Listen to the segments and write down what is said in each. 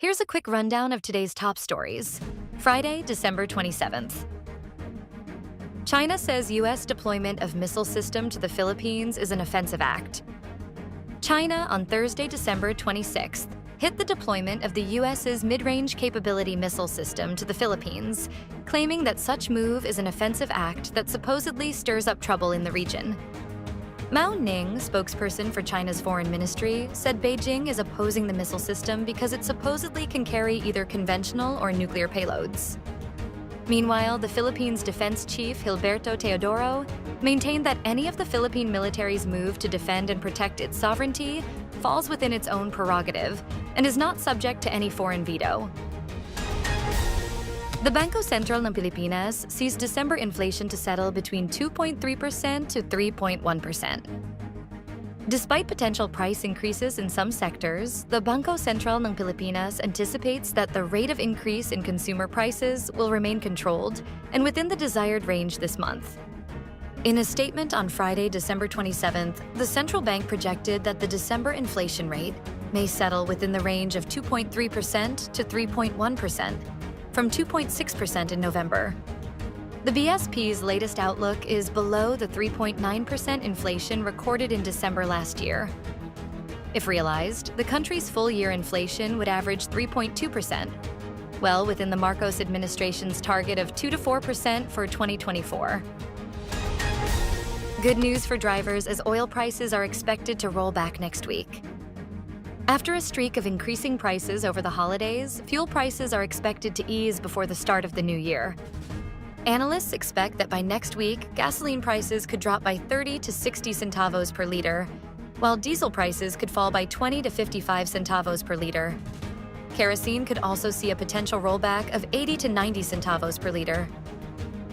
Here's a quick rundown of today's top stories. Friday, December 27th. China says U.S. deployment of missile system to the Philippines is an offensive act. China, on Thursday, December 26th, hit the deployment of the U.S.'s mid-range capability missile system to the Philippines, claiming that such move is an offensive act that supposedly stirs up trouble in the region. Mao Ning, spokesperson for China's foreign ministry, said Beijing is opposing the missile system because it supposedly can carry either conventional or nuclear payloads. Meanwhile, the Philippines defense chief Gilberto Teodoro maintained that any of the Philippine military's move to defend and protect its sovereignty falls within its own prerogative and is not subject to any foreign veto. The Bangko Sentral ng Pilipinas sees December inflation to settle between 2.3% to 3.1%. Despite potential price increases in some sectors, the Bangko Sentral ng Pilipinas anticipates that the rate of increase in consumer prices will remain controlled and within the desired range this month. In a statement on Friday, December 27th, the central bank projected that the December inflation rate may settle within the range of 2.3% to 3.1%, from 2.6% in November. The BSP's latest outlook is below the 3.9% inflation recorded in December last year. If realized, the country's full-year inflation would average 3.2%, well within the Marcos administration's target of 2 to 4% for 2024. Good news for drivers as oil prices are expected to roll back next week. After a streak of increasing prices over the holidays, fuel prices are expected to ease before the start of the new year. Analysts expect that by next week, gasoline prices could drop by 30 to 60 centavos per liter, while diesel prices could fall by 20 to 55 centavos per liter. Kerosene could also see a potential rollback of 80 to 90 centavos per liter.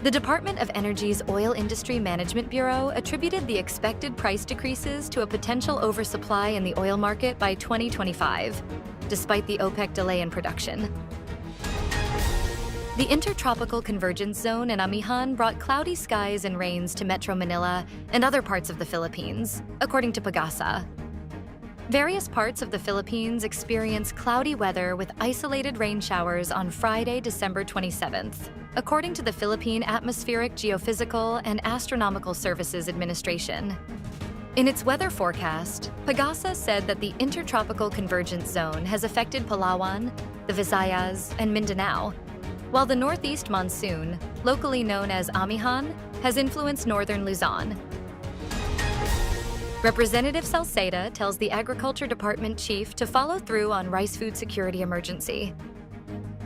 The Department of Energy's Oil Industry Management Bureau attributed the expected price decreases to a potential oversupply in the oil market by 2025, despite the OPEC delay in production. The Intertropical Convergence Zone in Amihan brought cloudy skies and rains to Metro Manila and other parts of the Philippines, according to Pagasa. Various parts of the Philippines experienced cloudy weather with isolated rain showers on Friday, December 27th, according to the Philippine Atmospheric, Geophysical, and Astronomical Services Administration. In its weather forecast, Pagasa said that the Intertropical Convergence Zone has affected Palawan, the Visayas, and Mindanao, while the Northeast Monsoon, locally known as Amihan, has influenced northern Luzon. Representative Salceda tells the Agriculture Department chief to follow through on rice food security emergency.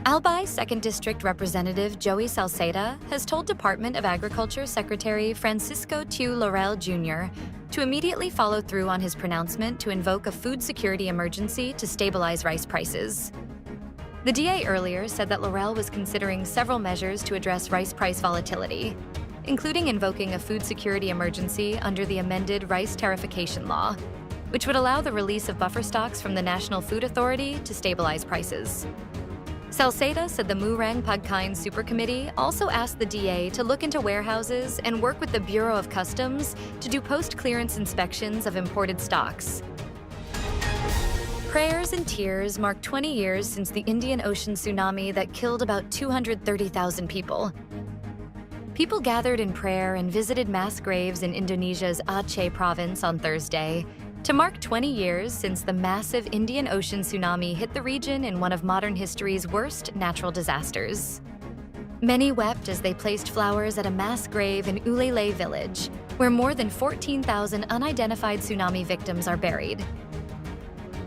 Albay 2nd District Representative Joey Salceda has told Department of Agriculture Secretary Francisco Tiu Laurel Jr. to immediately follow through on his pronouncement to invoke a food security emergency to stabilize rice prices. The DA earlier said that Laurel was considering several measures to address rice price volatility, including invoking a food security emergency under the amended rice tariffication law, which would allow the release of buffer stocks from the National Food Authority to stabilize prices. Salceda said the Murang Pagkain Supercommittee also asked the DA to look into warehouses and work with the Bureau of Customs to do post-clearance inspections of imported stocks. Prayers and tears mark 20 years since the Indian Ocean tsunami that killed about 230,000 people. People gathered in prayer and visited mass graves in Indonesia's Aceh province on Thursday to mark 20 years since the massive Indian Ocean tsunami hit the region in one of modern history's worst natural disasters. Many wept as they placed flowers at a mass grave in Ulele village, where more than 14,000 unidentified tsunami victims are buried.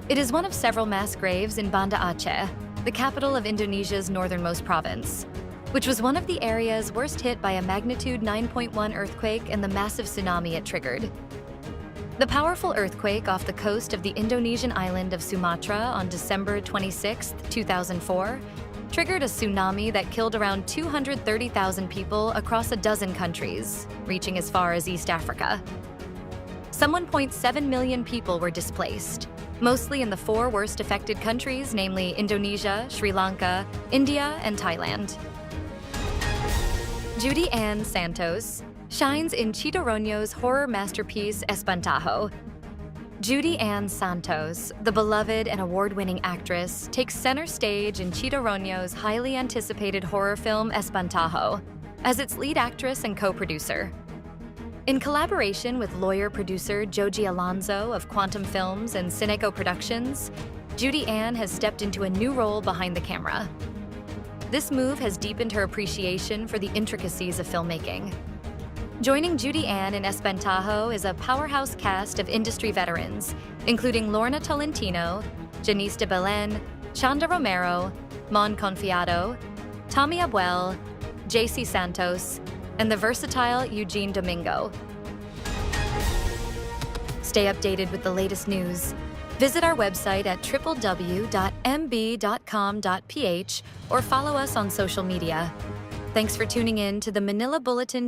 It is one of several mass graves in Banda Aceh, the capital of Indonesia's northernmost province, which was one of the areas worst hit by a magnitude 9.1 earthquake and the massive tsunami it triggered. The powerful earthquake off the coast of the Indonesian island of Sumatra on December 26, 2004, triggered a tsunami that killed around 230,000 people across a dozen countries, reaching as far as East Africa. Some 1.7 million people were displaced, mostly in the 4 worst affected countries, namely Indonesia, Sri Lanka, India, and Thailand. Judy Ann Santos shines in Chito Roño's horror masterpiece Espantaho. Judy Ann Santos, the beloved and award-winning actress, takes center stage in Chito Roño's highly anticipated horror film Espantaho as its lead actress and co-producer. In collaboration with lawyer-producer Joji Alonso of Quantum Films and Cineco Productions, Judy Ann has stepped into a new role behind the camera. This move has deepened her appreciation for the intricacies of filmmaking. Joining Judy Ann in Espantaho is a powerhouse cast of industry veterans, including Lorna Tolentino, Janice de Belen, Chanda Romero, Mon Confiado, Tommy Abuel, JC Santos, and the versatile Eugene Domingo. Stay updated with the latest news. Visit our website at www.mb.com.ph or follow us on social media. Thanks for tuning in to the Manila Bulletin.